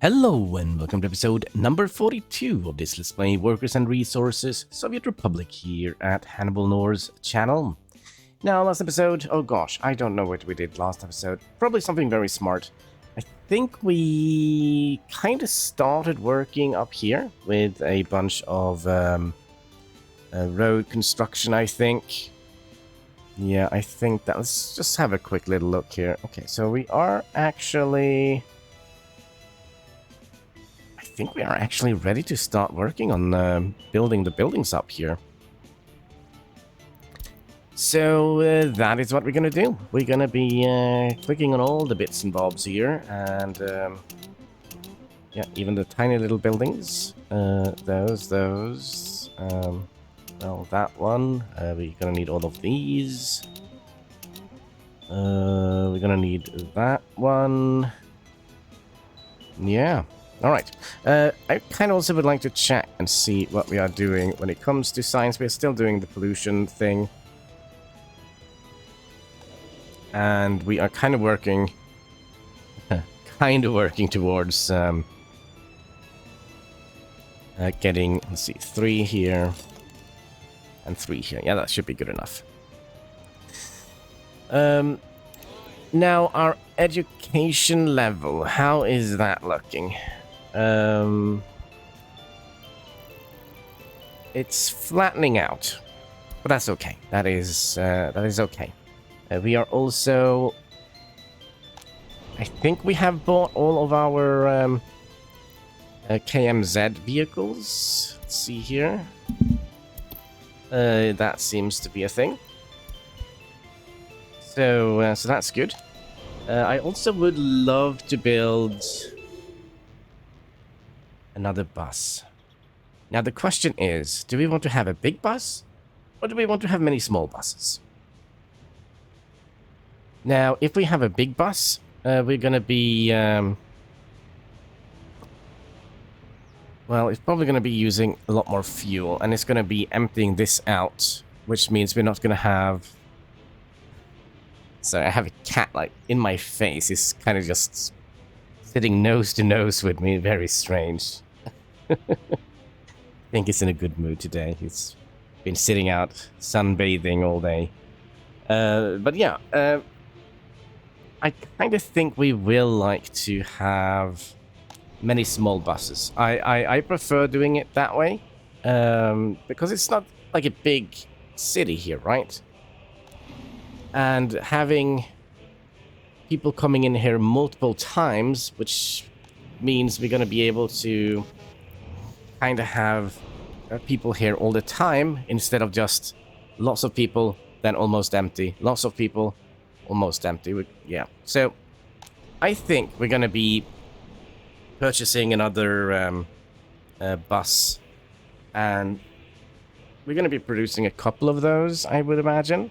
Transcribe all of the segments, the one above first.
Hello and welcome to episode number 42 of this Let's Play Workers and Resources Soviet Republic here at HanniballNOR's channel. Now, last episode, oh gosh, I don't know what we did last episode. Probably something very smart. I think we kind of started working up here with a bunch of road construction, I think. Yeah, I think that. Let's just have a quick little look here. Okay, so we are actually... I think we are actually ready to start working on building the buildings up here. So that is what we're gonna do. We're gonna be clicking on all the bits and bobs here, and yeah, even the tiny little buildings. Those. Well, that one. We're gonna need all of these. We're gonna need that one. Yeah. Alright, I kind of also would like to check and see what we are doing when it comes to science. We're still doing the pollution thing. And we are kind of working... towards getting, let's see, 3 here and 3 here. Yeah, that should be good enough. Now, our education level, how is that looking? It's flattening out, but that's okay. That is okay. We are also... I think we have bought all of our KMZ vehicles. Let's see here. That seems to be a thing. So that's good. I also would love to build another bus. Now the question is, do we want to have a big bus, or do we want to have many small buses? Now, if we have a big bus, we're gonna be... well, it's probably gonna be using a lot more fuel, and it's gonna be emptying this out, which means we're not gonna have... So I have a cat, like, in my face. He's kind of just sitting nose to nose with me. Very strange. I think he's in a good mood today. He's been sitting out sunbathing all day. But yeah, I kind of think we will like to have many small buses. I prefer doing it that way, because it's not like a big city here, right? And having people coming in here multiple times, which means we're going to be able to kind of have people here all the time, instead of just lots of people, then almost empty. Lots of people, almost empty. Yeah. So I think we're going to be purchasing another bus, and we're going to be producing a couple of those, I would imagine.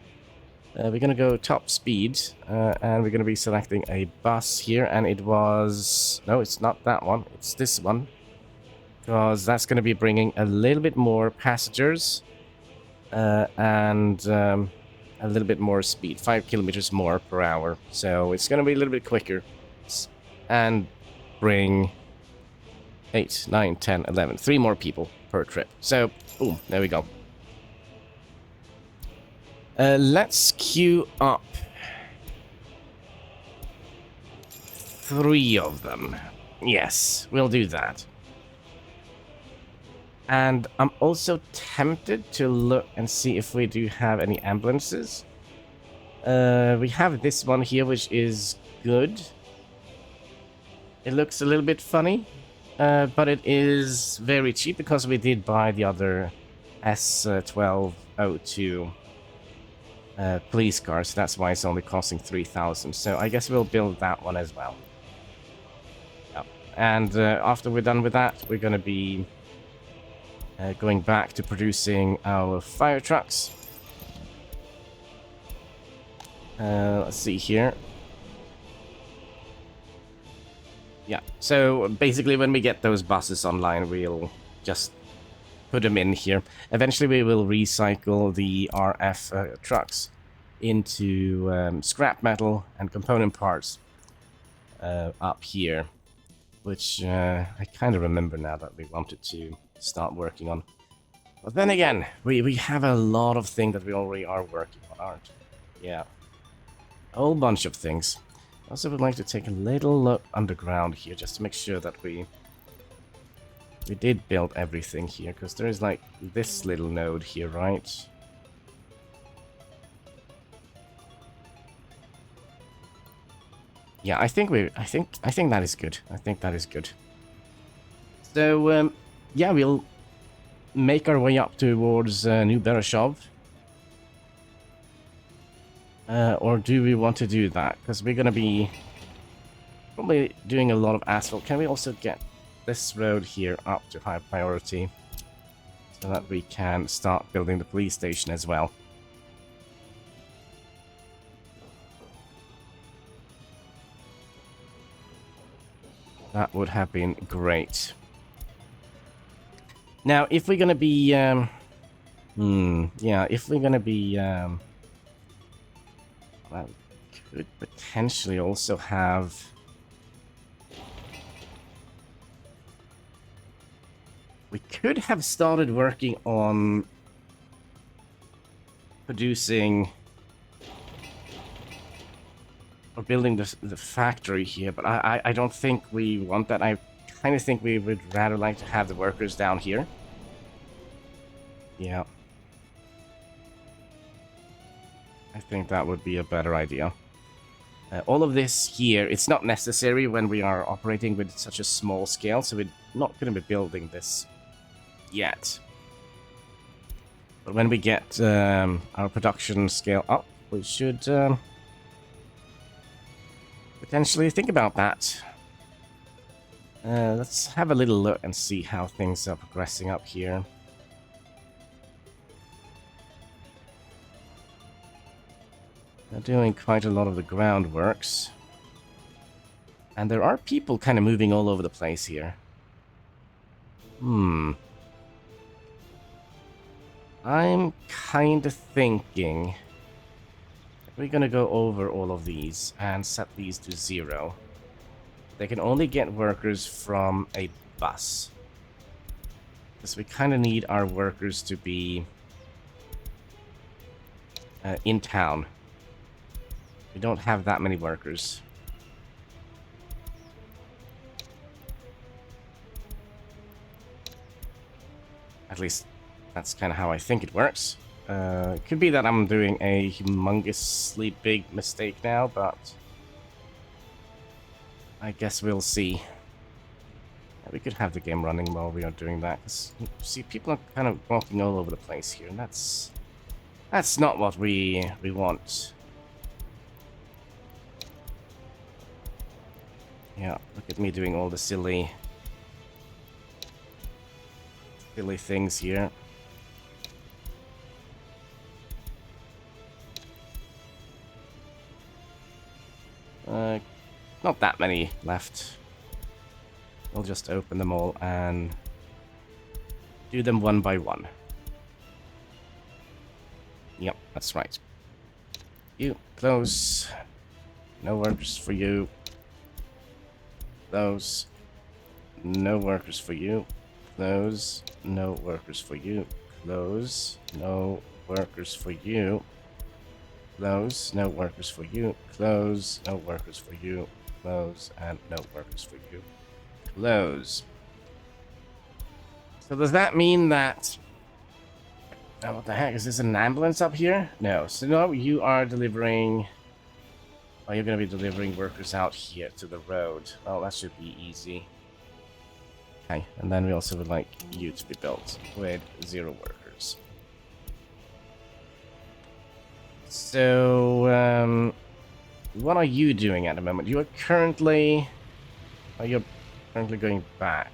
We're going to go top speed, and we're going to be selecting a bus here, and it was... No, it's not that one. It's this one. Because that's going to be bringing a little bit more passengers, and a little bit more speed. 5 kilometers more per hour. So it's going to be a little bit quicker. And bring 8, 9, 10, 11. 3 more people per trip. So, boom, there we go. Let's queue up 3 of them. Yes, we'll do that. And I'm also tempted to look and see if we do have any ambulances. We have this one here, which is good. It looks a little bit funny, but it is very cheap because we did buy the other S1202 police car, so that's why it's only costing 3,000. So I guess we'll build that one as well. Yep. And after we're done with that, we're going to be going back to producing our fire trucks. Let's see here. Yeah, so basically when we get those buses online, we'll just put them in here. Eventually we will recycle the RF trucks into scrap metal and component parts up here. which I kind of remember now that we wanted to start working on. But then again, we have a lot of things that we already are working on, aren't we? Yeah. A whole bunch of things. I also would like to take a little look underground here, just to make sure that we did build everything here, because there is like this little node here, right? Yeah, I think that is good. I think that is good. So yeah, we'll make our way up towards New Bereshov. Or do we want to do that? Because we're gonna be probably doing a lot of asphalt. Can we also get this road here up to high priority so that we can start building the police station as well? That would have been great. Now, if we're gonna be, yeah, if we're gonna be, well, we could potentially also have. We could have started working on producing or building the factory here, but I don't think we want that. I kind of think we would rather like to have the workers down here. Yeah. I think that would be a better idea. All of this here, it's not necessary when we are operating with such a small scale, so we're not going to be building this yet. But when we get our production scale up, we should potentially think about that. Let's have a little look and see how things are progressing up here. They're doing quite a lot of the groundworks. And there are people kind of moving all over the place here. I'm kind of thinking that we're going to go over all of these and set these to 0. They can only get workers from a bus. Because we kind of need our workers to be in town. We don't have that many workers. At least, that's kind of how I think it works. It could be that I'm doing a humongously big mistake now, but I guess we'll see. Yeah, we could have the game running while we are doing that. See, people are kind of walking all over the place here, and that's not what we want. Yeah, look at me doing all the silly things here. Not that many left. We'll just open them all and do them one by one. Yep, that's right. You, close. No workers for you. Those. No workers for you. Close. No workers for you. Close. No workers for you. Close. No workers for you. Close. No workers for you. Close. And no workers for you. Close. So does that mean that... Oh, what the heck? Is this an ambulance up here? No. So no, you are delivering... Oh, you're going to be delivering workers out here to the road. Oh, that should be easy. Okay, and then we also would like you to be built with 0 workers. So, what are you doing at the moment? You are currently... Oh, you're currently going back.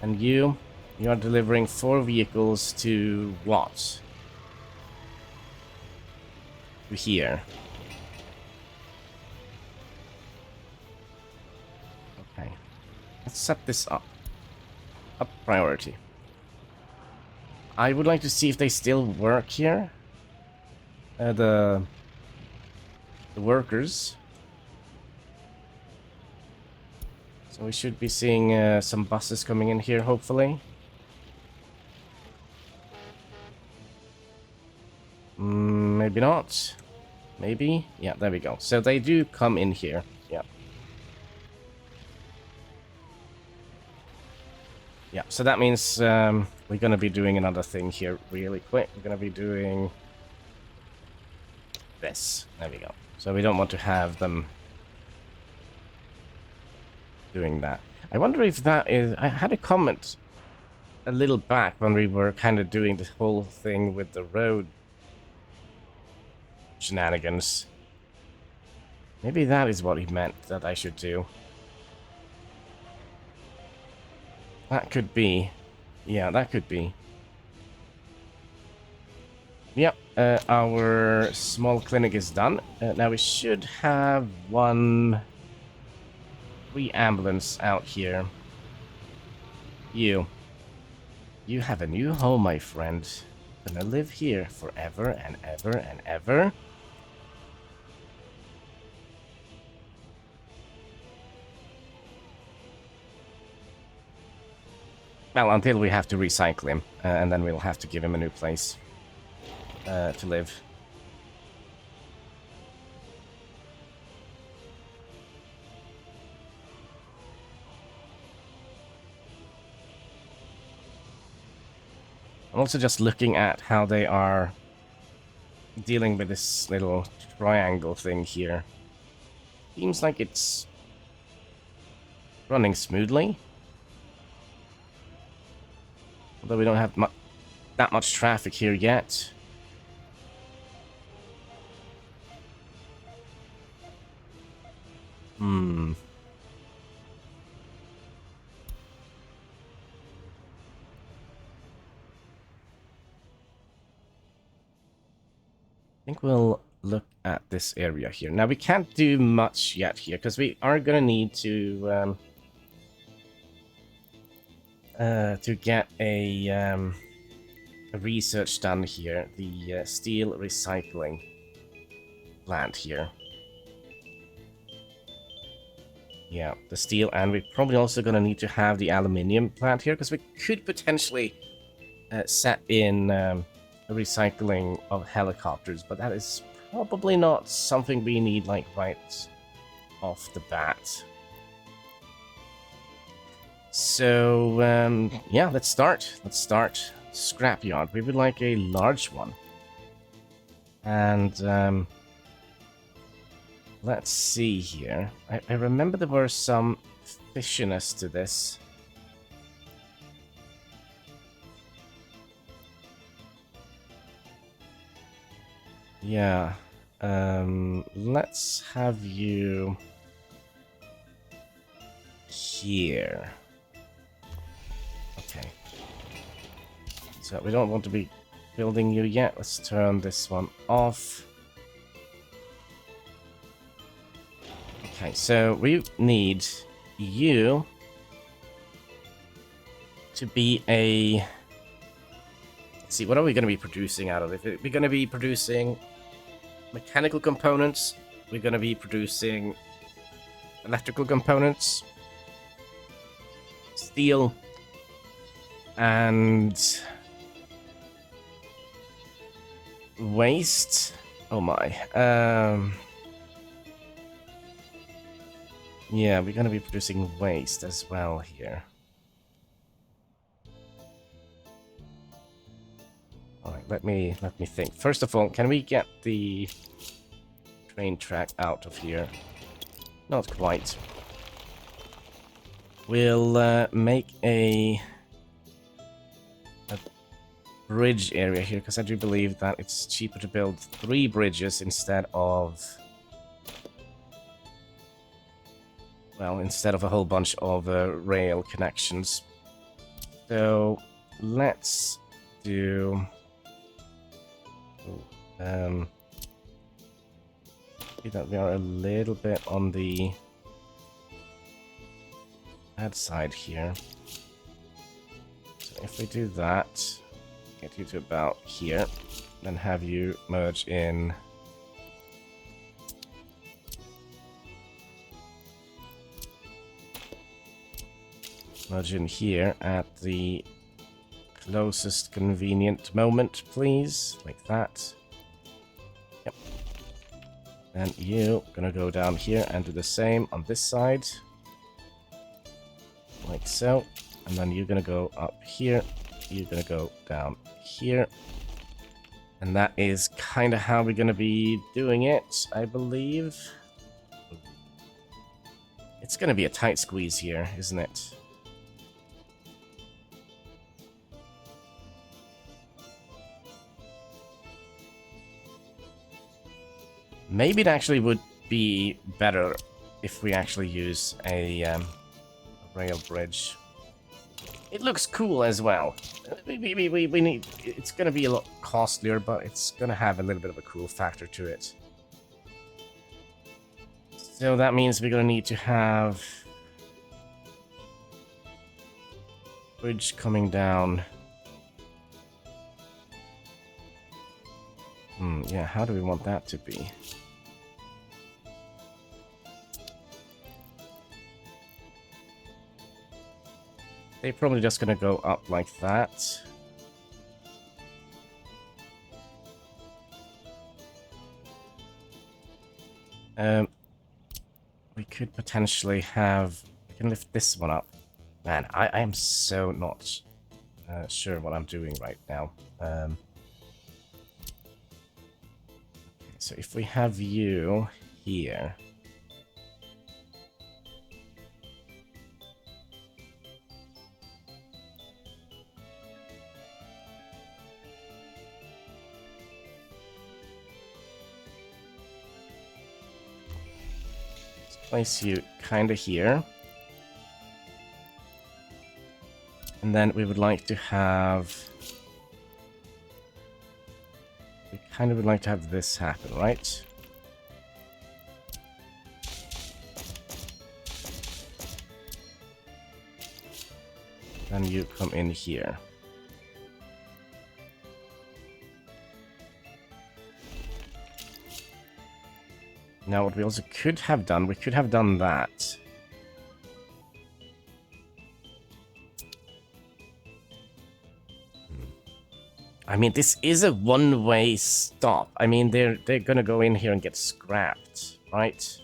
And you are delivering 4 vehicles to what? To here. Okay. Let's set this up. Up priority. I would like to see if they still work here. The workers. So we should be seeing some buses coming in here, hopefully. Maybe not. Maybe? Yeah, there we go. So they do come in here. Yeah. Yeah, so that means we're going to be doing another thing here really quick. We're going to be doing this. There we go. So we don't want to have them doing that. I wonder if that is... I had a comment a little back when we were kind of doing the whole thing with the road shenanigans. Maybe that is what he meant that I should do. That could be. Yeah, that could be. Yep, our small clinic is done. Now we should have free ambulance out here. You have a new home, my friend. Gonna live here forever and ever and ever. Well, until we have to recycle him, and then we'll have to give him a new place to live. I'm also just looking at how they are dealing with this little triangle thing here. Seems like it's running smoothly. Although we don't have that much traffic here yet. I think we'll look at this area here. Now, we can't do much yet here, because we are going to need to get a research done here. The steel recycling plant here. Yeah, the steel, and we're probably also going to need to have the aluminium plant here, because we could potentially set in a recycling of helicopters, but that is probably not something we need, like, right off the bat. So, yeah, let's start. Let's start. Scrapyard. We would like a large one. And, let's see here. I remember there were some fishiness to this. Yeah. Let's have you here. Okay. So we don't want to be building you yet. Let's turn this one off. Okay, so we need you to be a... Let's see, what are we going to be producing out of it? We're going to be producing mechanical components. We're going to be producing electrical components, steel, and waste. Oh my. Yeah, we're going to be producing waste as well here. Alright, let me think. First of all, can we get the train track out of here? Not quite. We'll make a bridge area here, because I do believe that it's cheaper to build 3 bridges instead of... well, instead of a whole bunch of rail connections. So, let's do... see that we are a little bit on the bad side here. So if we do that, get you to about here, then have you merge in smudge in here at the closest convenient moment, please. Like that. Yep. And you gonna go down here and do the same on this side. Like so. And then you're gonna go up here. You're gonna go down here. And that is kind of how we're gonna be doing it, I believe. It's gonna be a tight squeeze here, isn't it? Maybe it actually would be better if we actually use a rail bridge. It looks cool as well. We need. It's gonna be a lot costlier, but it's gonna have a little bit of a cool factor to it. So that means we're gonna need to have bridge coming down. Yeah, how do we want that to be? They're probably just gonna go up like that. We could potentially have... We can lift this one up. Man, I am so not sure what I'm doing right now. Okay, so if we have you here... Place you kind of here. And then we would like to have... We kind of would like to have this happen, right? Then you come in here. Now, what we also could have done, we could have done that. I mean, this is a one-way stop. I mean, they're gonna go in here and get scrapped, right?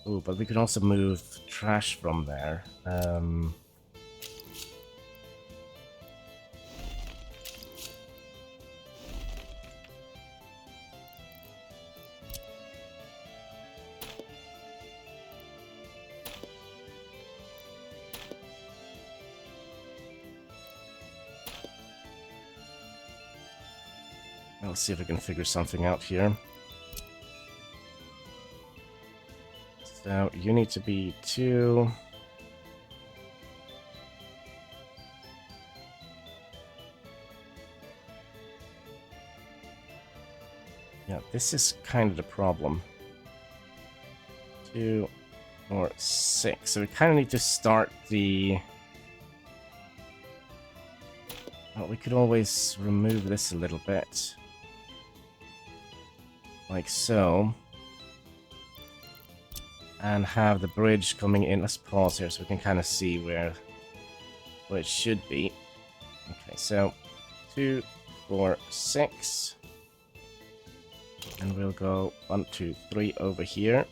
Ooh, but we could also move trash from there. Let's see if we can figure something out here. So, you need to be 2... Yeah, this is kind of the problem. 2 or 6. So we kind of need to start the... Well, we could always remove this a little bit. Like so. And have the bridge coming in. Let's pause here so we can kind of see where it should be. Okay, so 2, 4, 6. And we'll go 1, 2, 3 over here.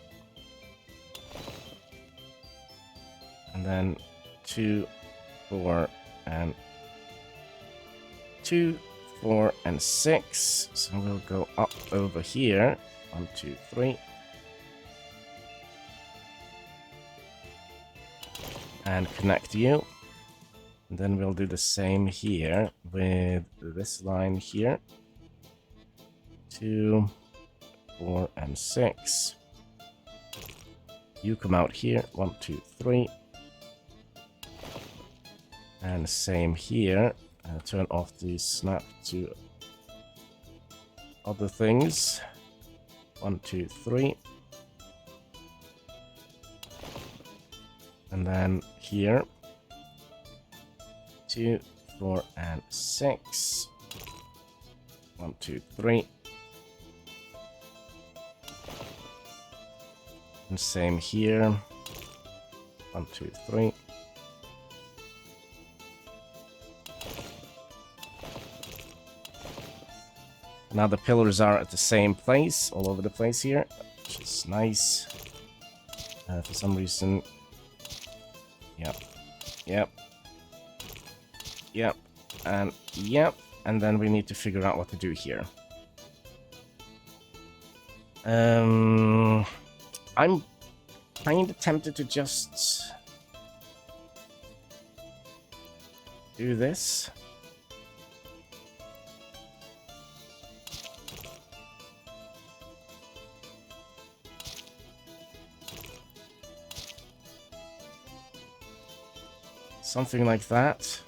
And then 2, 4, and 2, 4, and 6. So we'll go up over here. 1, 2, 3. And connect you. And then we'll do the same here with this line here. 2, 4, and 6. You come out here. 1, 2, 3. And same here. Turn off the snap to other things. 1, 2, 3. And then here. 2, 4, and 6. 1, 2, 3. And same here. 1, 2, 3. Now the pillars are at the same place, all over the place here, which is nice. For some reason... Yep. Yep. Yep. And yep. And then we need to figure out what to do here. I'm kind of tempted to just do this. Something like that.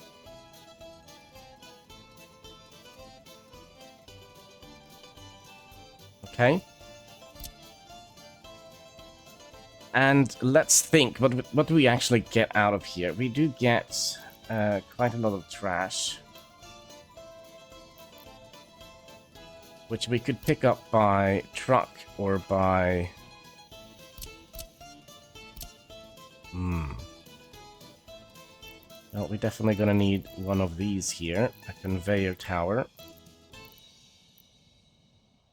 Okay. And let's think, what do we actually get out of here? We do get quite a lot of trash. Which we could pick up by truck or by... Well, we're definitely gonna need one of these here. A conveyor tower.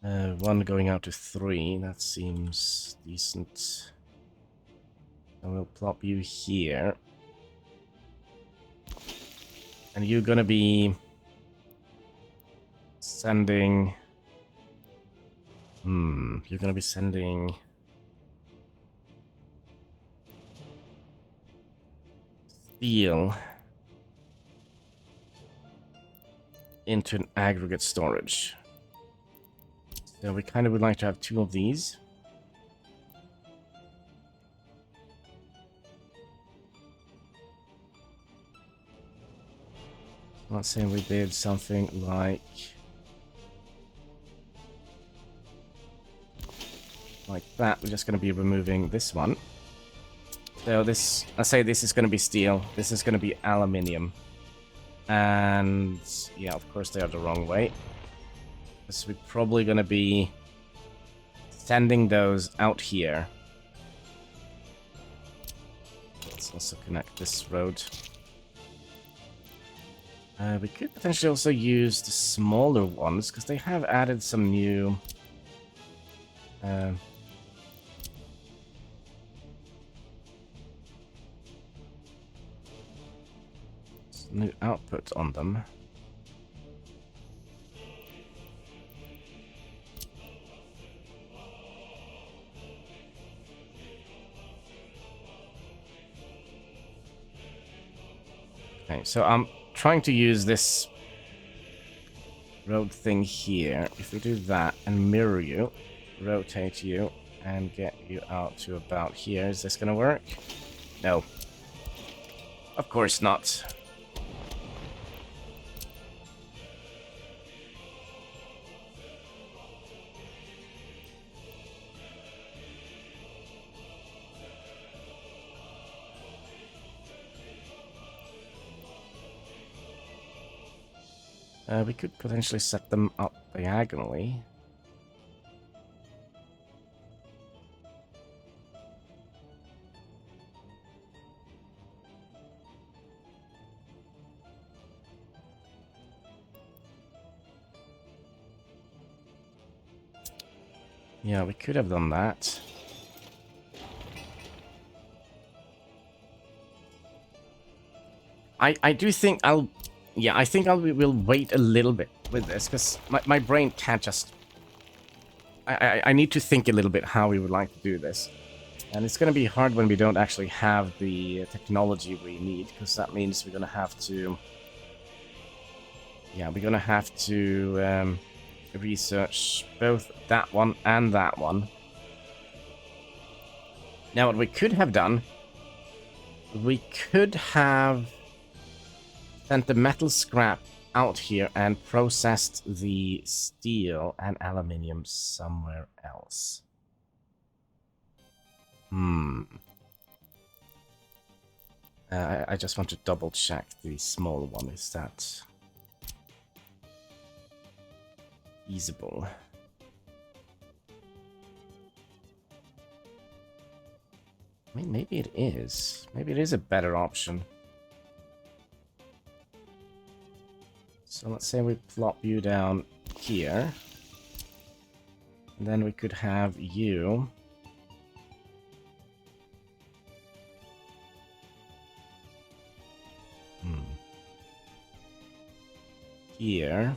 One going out to 3. That seems decent. And we'll plop you here. And you're gonna be sending... You're gonna be sending... steel into an aggregate storage. So we kind of would like to have 2 of these. Let's say we did something like that. We're just going to be removing this one. So this, I say this is going to be steel. This is going to be aluminium. And yeah, of course they are the wrong way. So we're probably going to be sending those out here. Let's also connect this road. We could potentially also use the smaller ones, because they have added some new... new output on them. Okay, so I'm trying to use this road thing here. If we do that and mirror you, rotate you, and get you out to about here, is this gonna work? No. Of course not. We could potentially set them up diagonally. Yeah, we could have done that. I do think I'll... Yeah, I think we'll wait a little bit with this, because my brain can't just... I need to think a little bit how we would like to do this. And it's going to be hard when we don't actually have the technology we need, because that means we're going to have to... Yeah, we're going to have to research both that one and that one. Now, what we could have done... We could have... sent the metal scrap out here and processed the steel and aluminium somewhere else. I just want to double check the small one. Is that feasible? I mean, maybe it is. Maybe it is a better option. So let's say we plop you down here. And then we could have you. Here.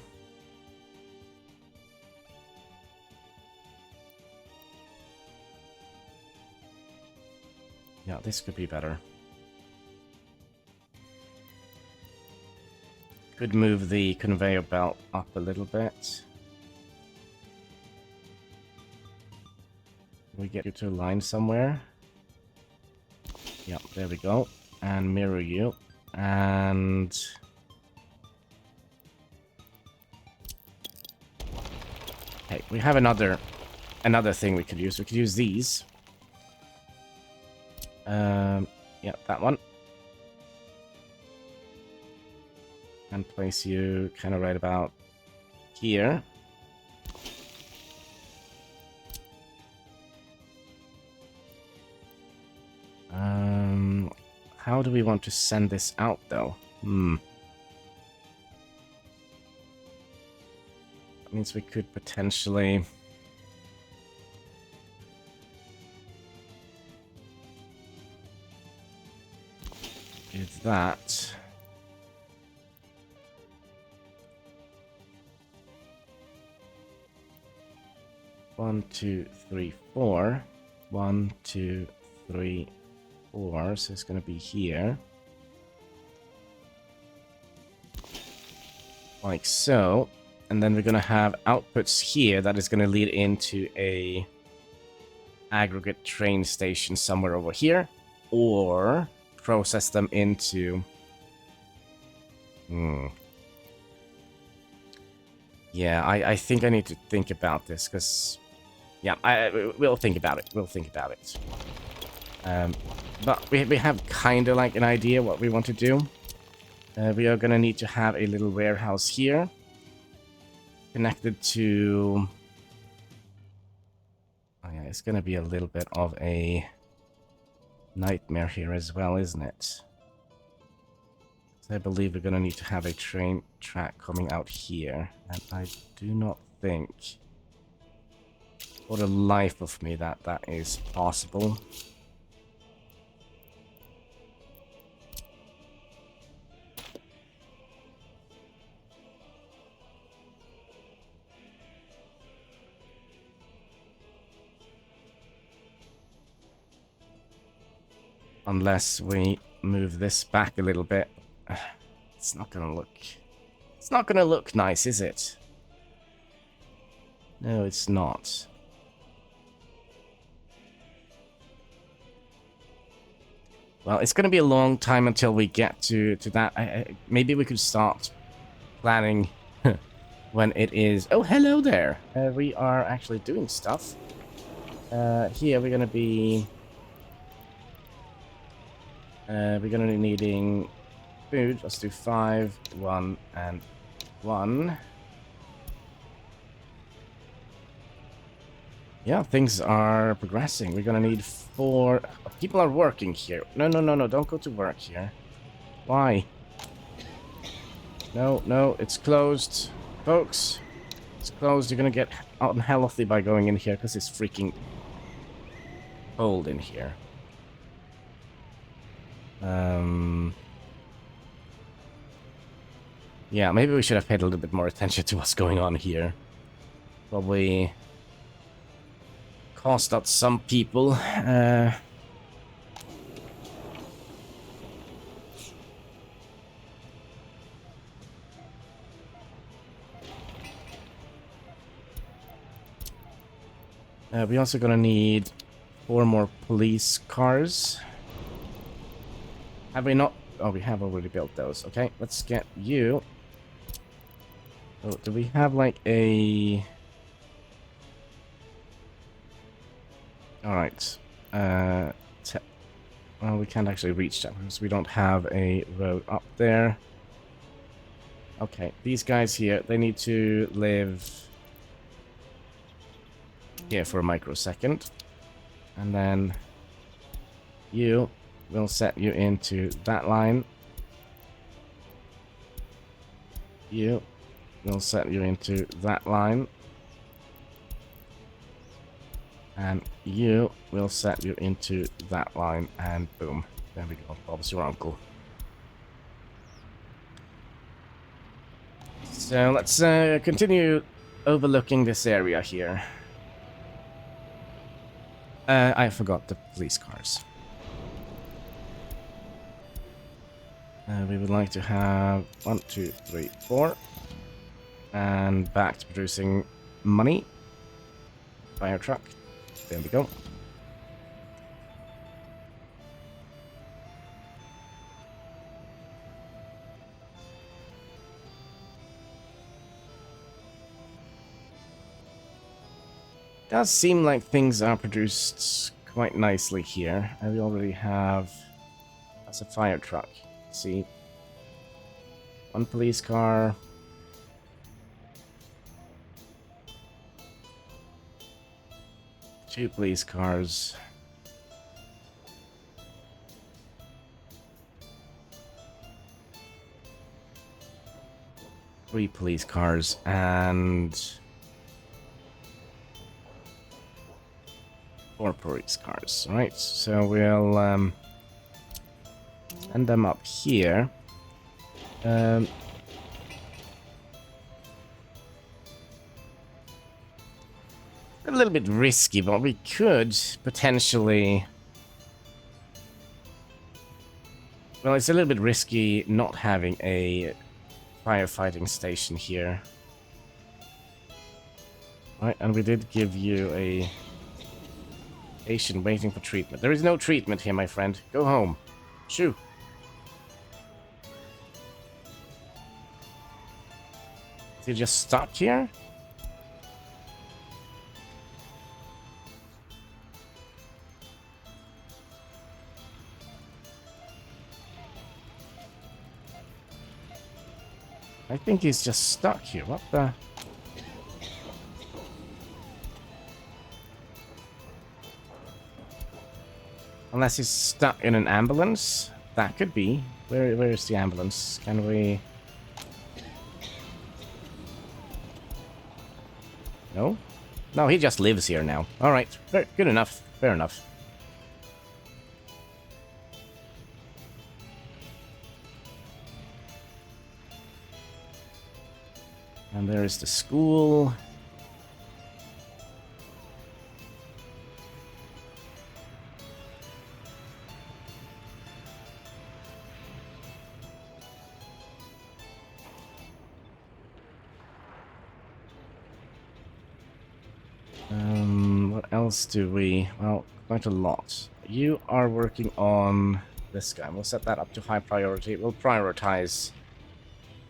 Yeah, this could be better. Could move the conveyor belt up a little bit. We get you to a line somewhere. Yeah, there we go. And mirror you. And... okay, we have another thing we could use. We could use these. Yeah, that one. And place you kind of right about here. How do we want to send this out, though? That means we could potentially... do that. One, two, three, four. 1, 2, 3, 4. So it's going to be here. Like so. And then we're going to have outputs here that is going to lead into a aggregate train station somewhere over here. Or process them into... Yeah, I think I need to think about this, because... yeah, we'll think about it. We'll think about it. But we have kind of like an idea what we want to do. We are going to need to have a little warehouse here. Connected to... oh yeah, it's going to be a little bit of a nightmare here as well, isn't it? I believe we're going to need to have a train track coming out here. And I do not think, for the life of me, that is possible. Unless we move this back a little bit. It's not gonna look... it's not gonna look nice, is it? No, it's not. Well, it's gonna be a long time until we get to that. Maybe we could start planning when it is... oh, hello there! We are actually doing stuff. Here we're gonna be... we're gonna be needing food. Let's do 5, 1, and 1. Yeah, things are progressing. We're gonna need 4... people are working here. No, don't go to work here. Why? No, it's closed. Folks, it's closed. You're gonna get unhealthy by going in here because it's freaking cold in here. Yeah, maybe we should have paid a little bit more attention to what's going on here. Probably cost out some people. We're also gonna need 4 more police cars. Have we not? Oh, we have already built those. Okay, let's get you. Oh, do we have like a... alright. Well, we can't actually reach that because we don't have a road up there. Okay, these guys here, they need to live here for a microsecond. And then you... we'll set you into that line. You. We'll set you into that line. And you will set you into that line, and boom. There we go. Bob's your uncle. So let's continue overlooking this area here. I forgot the police cars. We would like to have 1, 2, 3, 4. And back to producing money. Fire truck. There we go. Does seem like things are produced quite nicely here. And we already have... That's a fire truck. Let's see. 1 police car. 2 police cars. 3 police cars, and 4 police cars. Alright, so we'll end them up here. A little bit risky, but we could potentially... Well, it's a little bit risky not having a firefighting station here. Right, and we did give you a patient waiting for treatment. There is no treatment here, my friend. Go home. Shoo. Is he just stuck here? I think he's just stuck here. What the... Unless he's stuck in an ambulance? That could be. Where is the ambulance? Can we... No? No, he just lives here now. Alright, good enough. Fair enough. And there is the school. What else do we... Well, quite a lot. You are working on this guy. We'll set that up to high priority. We'll prioritize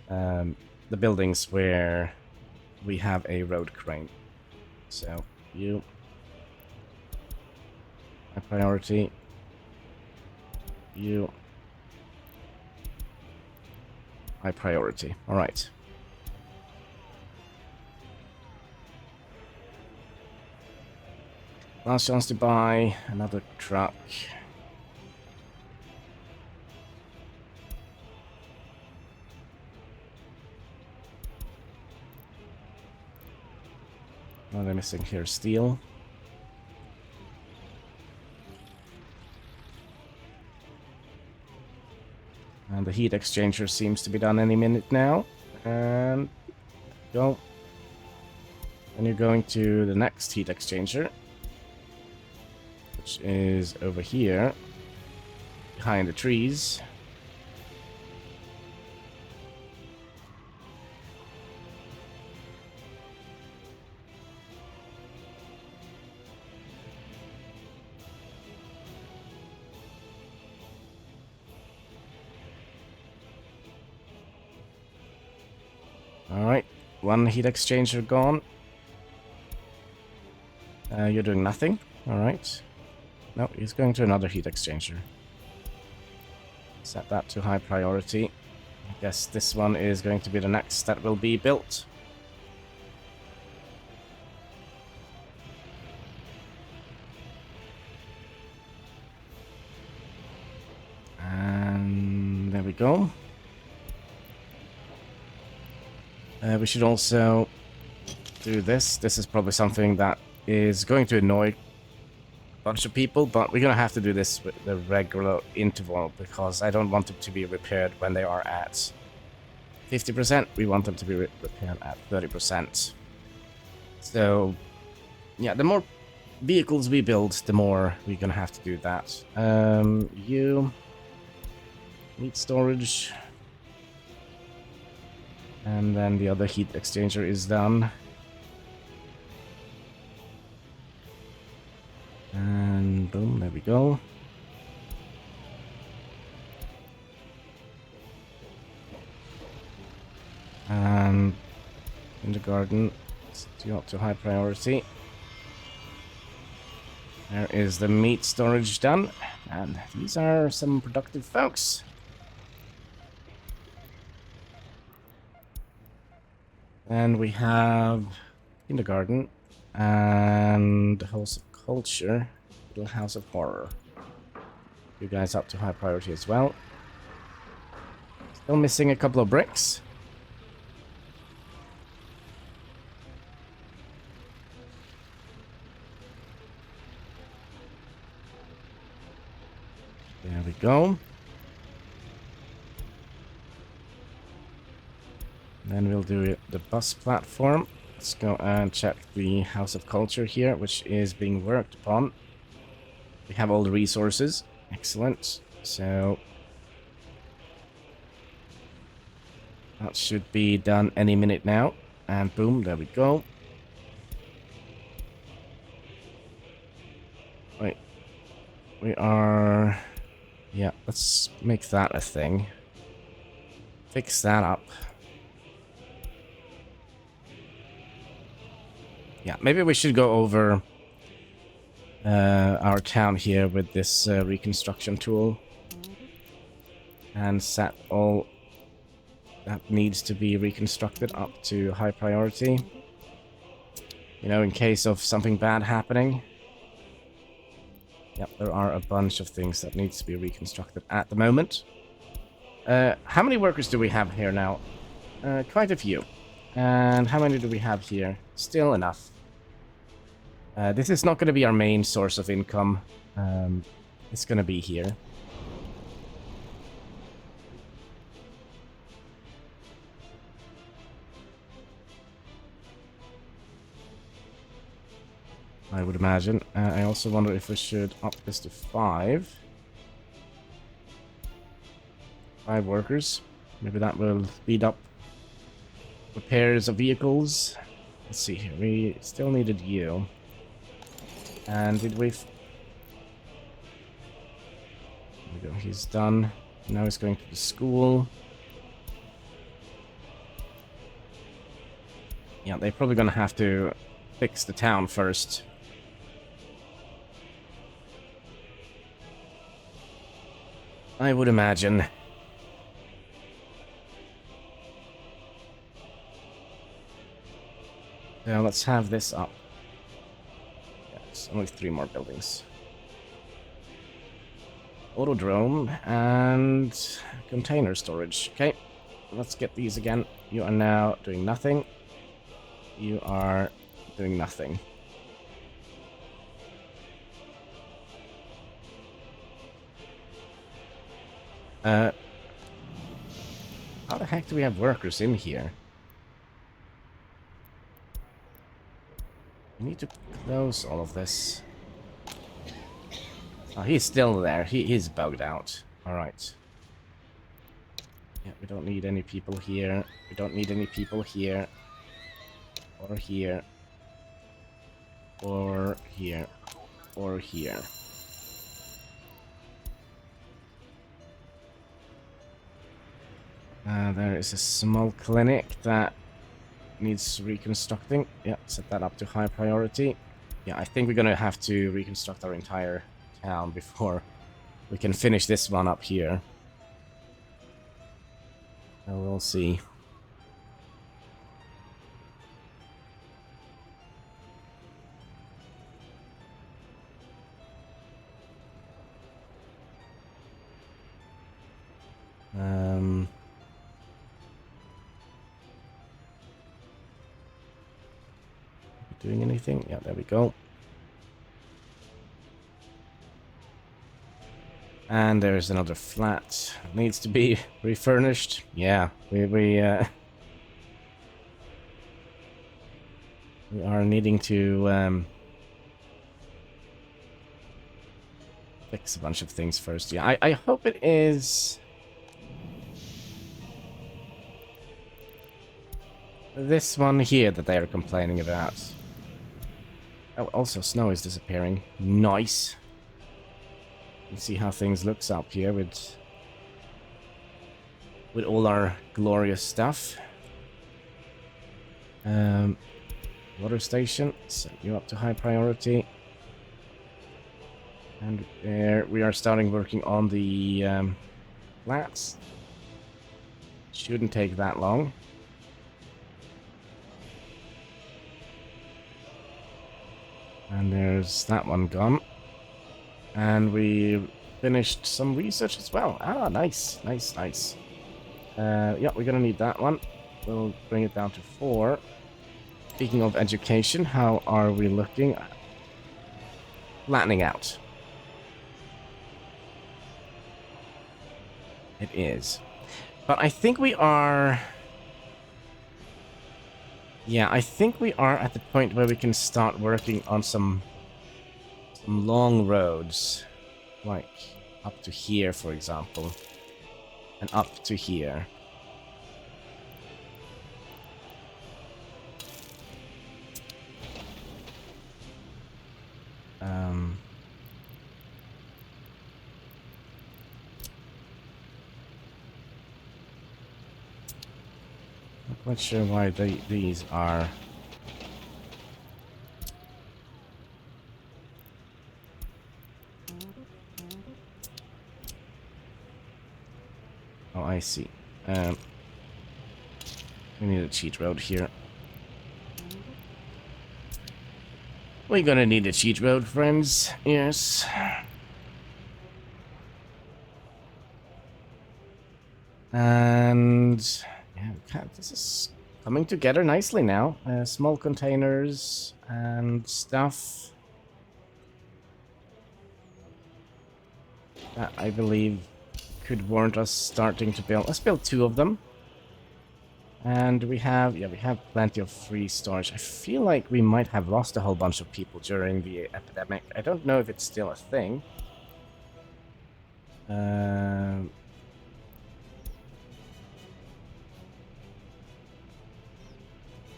the buildings where we have a road crane. So, you... high priority. You... high priority. Alright. Last chance to buy another truck. What am I missing here? Steel. And the heat exchanger seems to be done any minute now. And go. And you're going to the next heat exchanger, which is over here, behind the trees. Alright, 1 heat exchanger gone. You're doing nothing. Alright. No, he's going to another heat exchanger. Set that to high priority. I guess this one is going to be the next that will be built. And there we go. We should also do this. This is probably something that is going to annoy bunch of people, but we're gonna have to do this with the regular interval because I don't want them to be repaired when they are at 50%. We want them to be repaired at 30%. So, yeah, the more vehicles we build, the more we're gonna have to do that. You need storage. And then the other heat exchanger is done. And boom, there we go. And in the garden, still up to high priority. There is the meat storage done. And these are some productive folks. And we have kindergarten and House of Culture, Little House of Horror. You guys up to high priority as well. Still missing a couple of bricks. There we go. Then we'll do the bus platform. Let's go and check the House of Culture here, which is being worked upon. We have all the resources. Excellent. So that should be done any minute now. And boom, there we go. Wait. We are... Yeah, let's make that a thing. Fix that up. Yeah, maybe we should go over our town here with this reconstruction tool and set all that needs to be reconstructed up to high priority. You know, in case of something bad happening. Yep, there are a bunch of things that needs to be reconstructed at the moment. How many workers do we have here now? Quite a few. And how many do we have here? Still enough. This is not going to be our main source of income. It's going to be here. I would imagine. I also wonder if we should up this to 5. 5 workers. Maybe that will speed up repairs of vehicles. Let's see here. We still needed you. And did we... There we go. He's done. Now he's going to the school. Yeah, they're probably going to have to fix the town first. I would imagine. So let's have this up. Yeah, it's only 3 more buildings. Autodrome and container storage. Okay, let's get these again. You are now doing nothing. You are doing nothing. How the heck do we have workers in here? We need to close all of this. Oh, he's still there. He's bugged out. Alright. Yeah, we don't need any people here. We don't need any people here. Or here. Or here. Or here. There is a small clinic that needs reconstructing. Yeah, set that up to high priority. Yeah, I think we're gonna have to reconstruct our entire town before we can finish this one up here. So we'll see. Doing anything? Yeah, there we go. And there's another flat. Needs to be refurnished. Yeah, we are needing to fix a bunch of things first. Yeah, I hope it is this one here that they are complaining about. Oh, also snow is disappearing. Nice. You can see how things looks up here with all our glorious stuff. Water station, set you up to high priority. And there we are starting working on the flats. Shouldn't take that long. And there's that one gone. And we finished some research as well. Ah, nice, nice, nice. Yeah, we're gonna need that one. We'll bring it down to 4. Speaking of education, how are we looking? Flattening out. It is. But I think we are... Yeah, I think we are at the point where we can start working on some long roads. Like up to here, for example. And up to here. Not quite sure why these are... Oh, I see. We need a cheat road here. We're gonna need a cheat road, friends. Yes. And... yeah, this is coming together nicely now. Small containers and stuff. That, I believe, could warrant us starting to build. Let's build 2 of them. And we have plenty of free storage. I feel like we might have lost a whole bunch of people during the epidemic. I don't know if it's still a thing.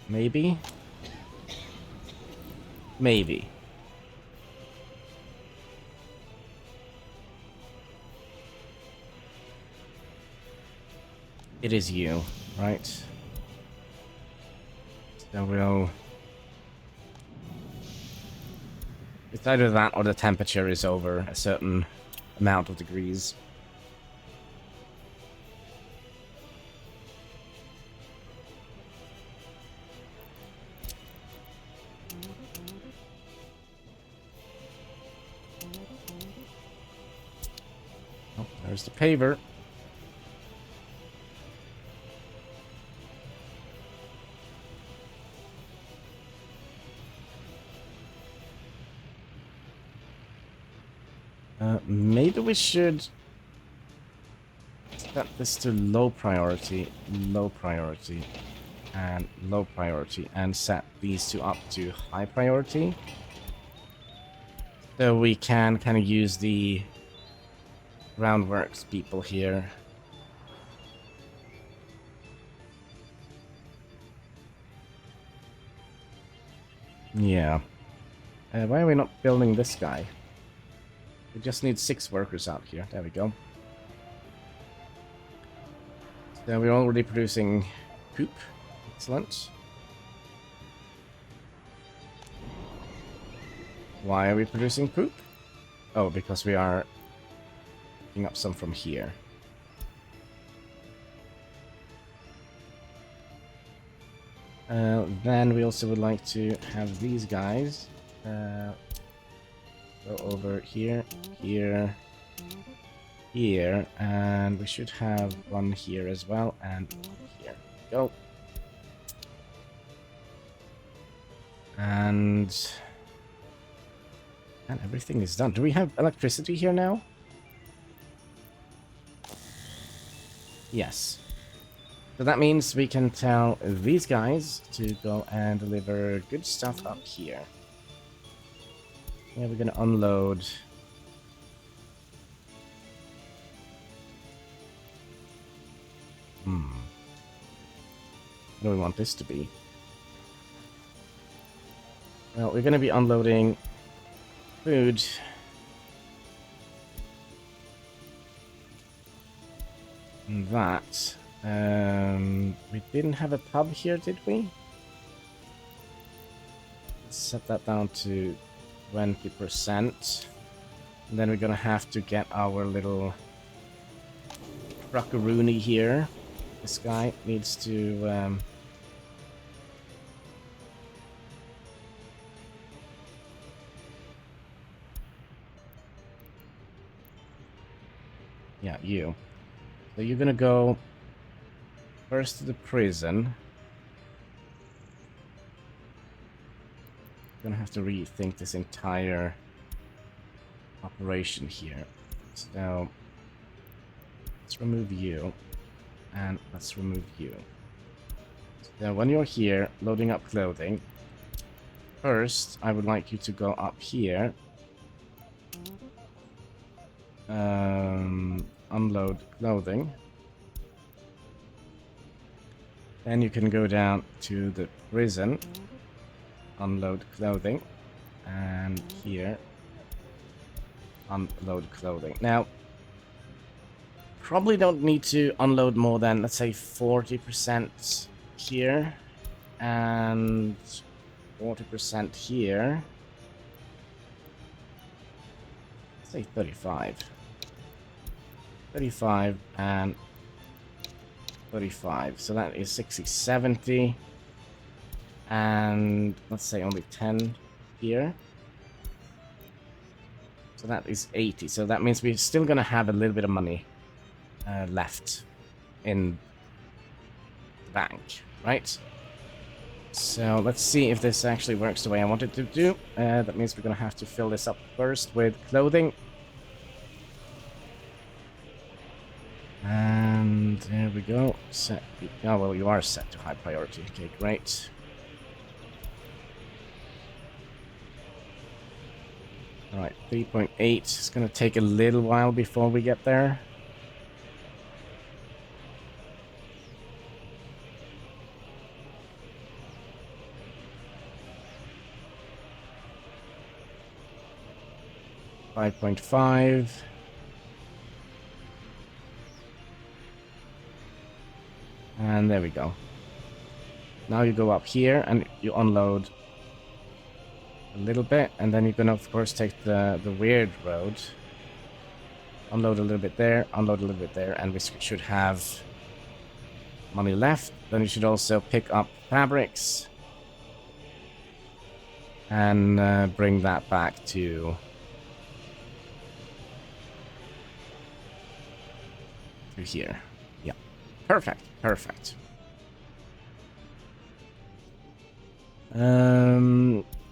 Maybe? Maybe. It is you, right? So we'll... it's either that or the temperature is over a certain amount of degrees. Oh, there's the paver. Maybe we should set this to low priority, and low priority, and set these 2 up to high priority. So we can kind of use the groundworks people here. Yeah. Why are we not building this guy? We just need 6 workers out here. There we go. So we're already producing poop. Excellent. Why are we producing poop? Oh, because we are picking up some from here. Then we also would like to have these guys go over here, here, here, and we should have one here as well, and here. Go. And everything is done. Do we have electricity here now? Yes. So that means we can tell these guys to go and deliver good stuff up here. Yeah, we're gonna unload. What do we want this to be? Well, we're gonna be unloading food. And that. We didn't have a pub here, did we? Let's set that down to 20%. And then we're gonna have to get our little truckaroony here. This guy needs to yeah, you. So you're gonna go first to the prison. Gonna have to rethink this entire operation here. So let's remove you, and let's remove you. So when you're here, loading up clothing, first I would like you to go up here. Unload clothing. Then you can go down to the prison, unload clothing, and here, unload clothing. Now, probably don't need to unload more than, let's say, 40% here, and 40% here. Let's say 35. 35 and 35. So that is 60, 70. And let's say only 10 here. So that is 80. So that means we're still going to have a little bit of money left in the bank, right? So let's see if this actually works the way I want it to do. That means we're going to have to fill this up first with clothing. And there we go. Set. Oh, well, you are set to high priority. Okay, great. Alright, 3.8. It's going to take a little while before we get there. $5.5. And there we go. Now you go up here and you unload a little bit, and then you're gonna of course take the weird road. Unload a little bit there, unload a little bit there, and we should have money left. Then you should also pick up fabrics and bring that back to here. Yeah, perfect, perfect.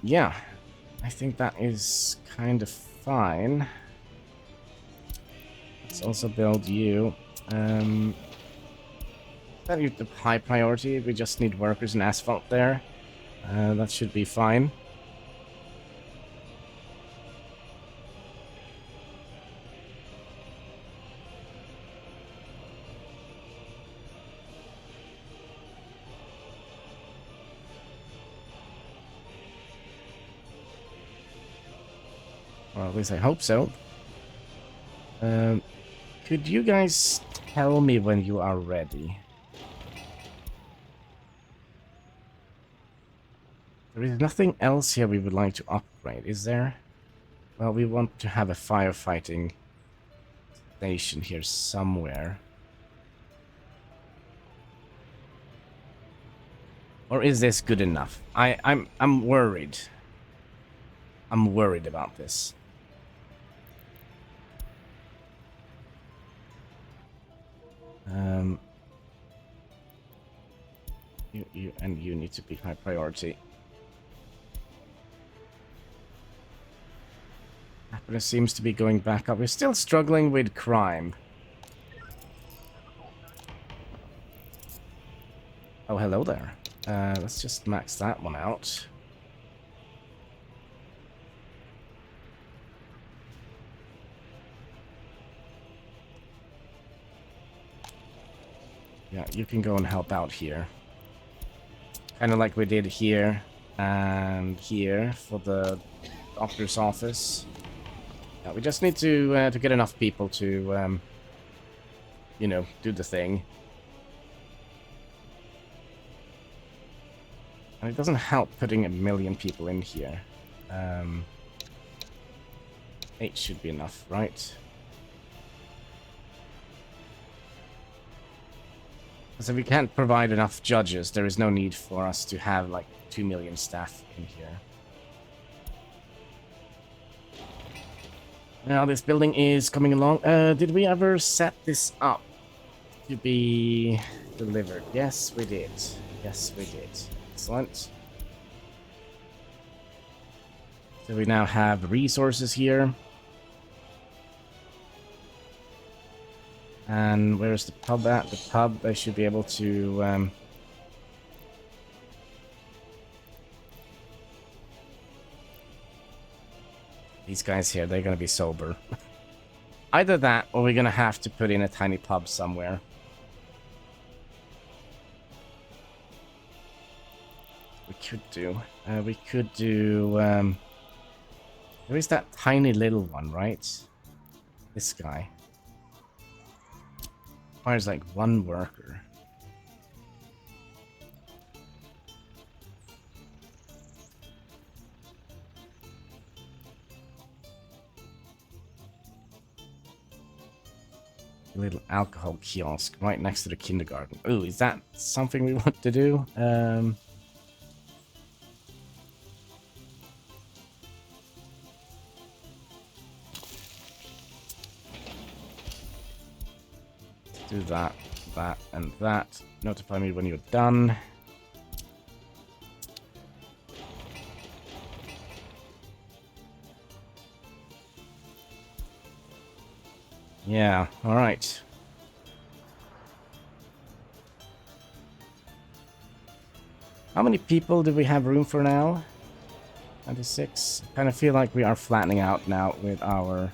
Yeah, I think that is kind of fine. Let's also build you. That is the high priority. We just need workers and asphalt there. That should be fine. Or at least I hope so. Could you guys tell me when you are ready? There is nothing else here we would like to upgrade, is there? Well, we want to have a firefighting station here somewhere. Or is this good enough? I'm worried. I'm worried about this. You need to be high priority. Happiness seems to be going back up. We're still struggling with crime. Oh, hello there. Let's just max that one out. Yeah, you can go and help out here. Kind of like we did here and here for the doctor's office. Yeah, we just need to get enough people to, you know, do the thing. And it doesn't help putting 1 million people in here. 8 should be enough, right? Because if we can't provide enough judges, there is no need for us to have like 2 million staff in here. Now this building is coming along. Did we ever set this up to be delivered? Yes, we did. Yes, we did. Excellent. So we now have resources here. And where's the pub at? The pub, they should be able to... These guys here, they're gonna be sober. Either that, or we're gonna have to put in a tiny pub somewhere. We could do... There is that tiny little one, right? This guy. Requires like 1 worker. A little alcohol kiosk right next to the kindergarten. Ooh, is that something we want to do? Do that, that, and that. Notify me when you're done. Yeah, alright. How many people do we have room for now? 96. I kind of feel like we are flattening out now with our...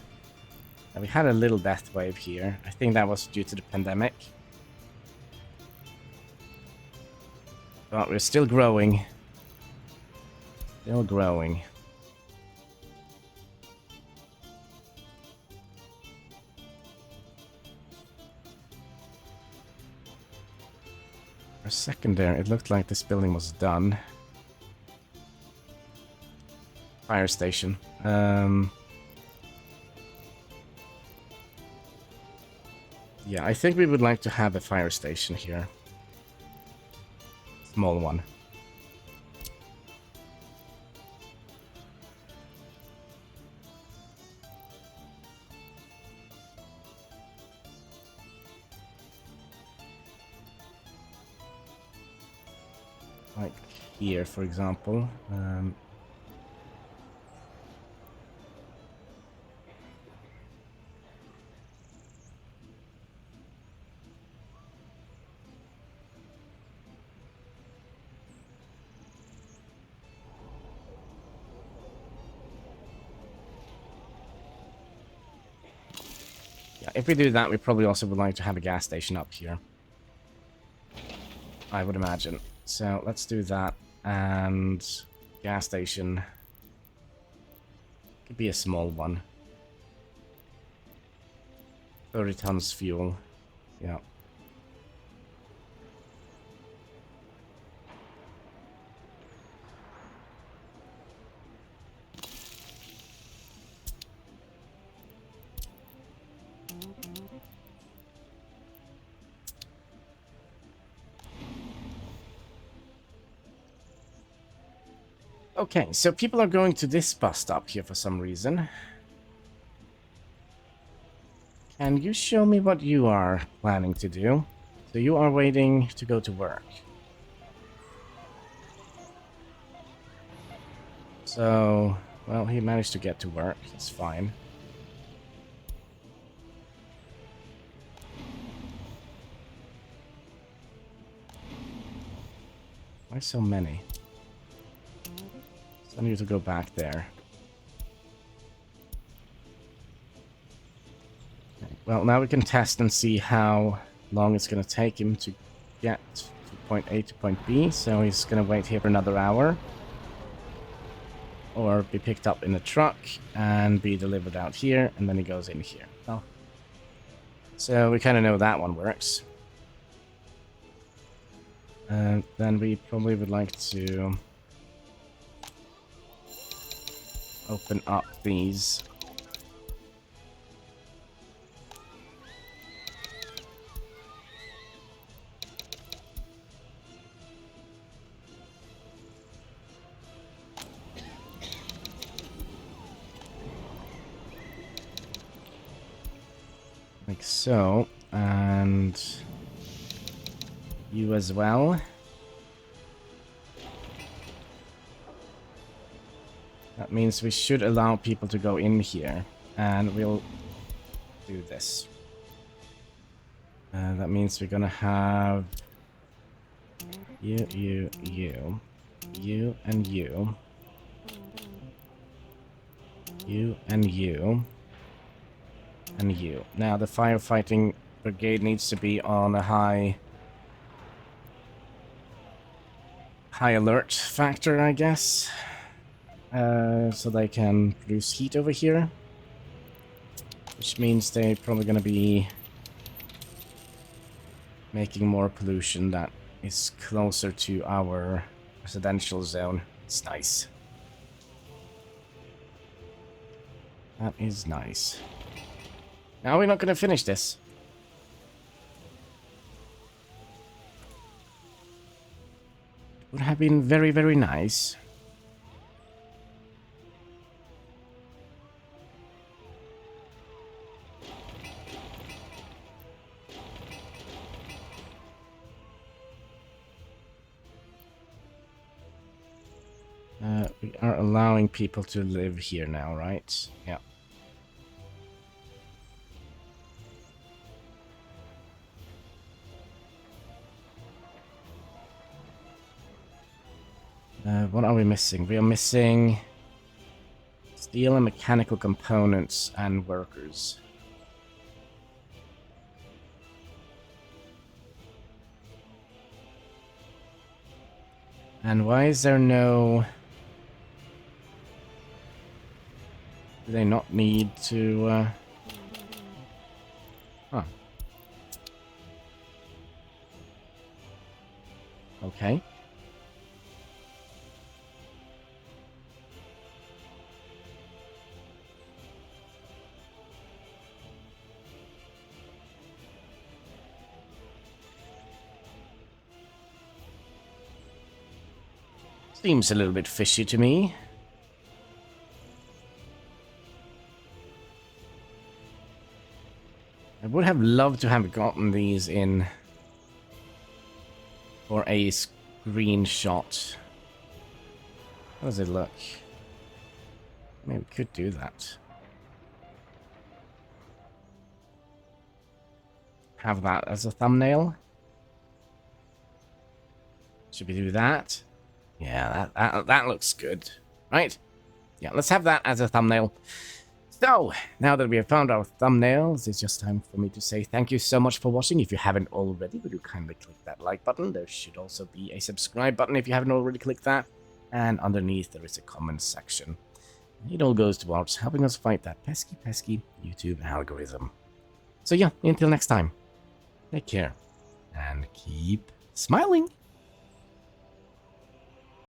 We had a little death wave here. I think that was due to the pandemic. But we're still growing. Still growing. For a second there, it looked like this building was done. Fire station. Yeah, I think we would like to have a fire station here. Small one. Like here, for example. If we do that, we probably also would like to have a gas station up here. I would imagine. So let's do that. And gas station. Could be a small one. 30 tons fuel. Yeah. Okay, so people are going to this bus stop here for some reason. Can you show me what you are planning to do? So you are waiting to go to work. So, well, he managed to get to work. That's fine. Why so many? So I need to go back there. Okay. Well, now we can test and see how long it's going to take him to get to point A to point B. So he's going to wait here for another hour. Or be picked up in a truck and be delivered out here, and then he goes in here. Oh. So we kind of know that one works. Then we probably would like to open up these. Like so, and you as well. That means we should allow people to go in here, and we'll do this. That means we're gonna have you, and you, and you. And you. Now, the firefighting brigade needs to be on a high alert factor, I guess. So they can produce heat over here. Which means they're probably going to be making more pollution that is closer to our residential zone. It's nice. That is nice. Now we're not going to finish this. It would have been very, very nice. We are allowing people to live here now, right? Yeah. What are we missing? We are missing steel and mechanical components and workers. And why is there no... Do they not need to... Huh. Okay. Seems a little bit fishy to me. I would have loved to have gotten these in for a screenshot. How does it look? Maybe we could do that. Have that as a thumbnail. Should we do that? Yeah, that looks good. Right? Yeah, let's have that as a thumbnail. So, now that we have found our thumbnails, it's just time for me to say thank you so much for watching. If you haven't already, would you kindly click that like button? There should also be a subscribe button if you haven't already clicked that. And underneath there is a comment section. It all goes towards helping us fight that pesky YouTube algorithm. So yeah, until next time, take care and keep smiling.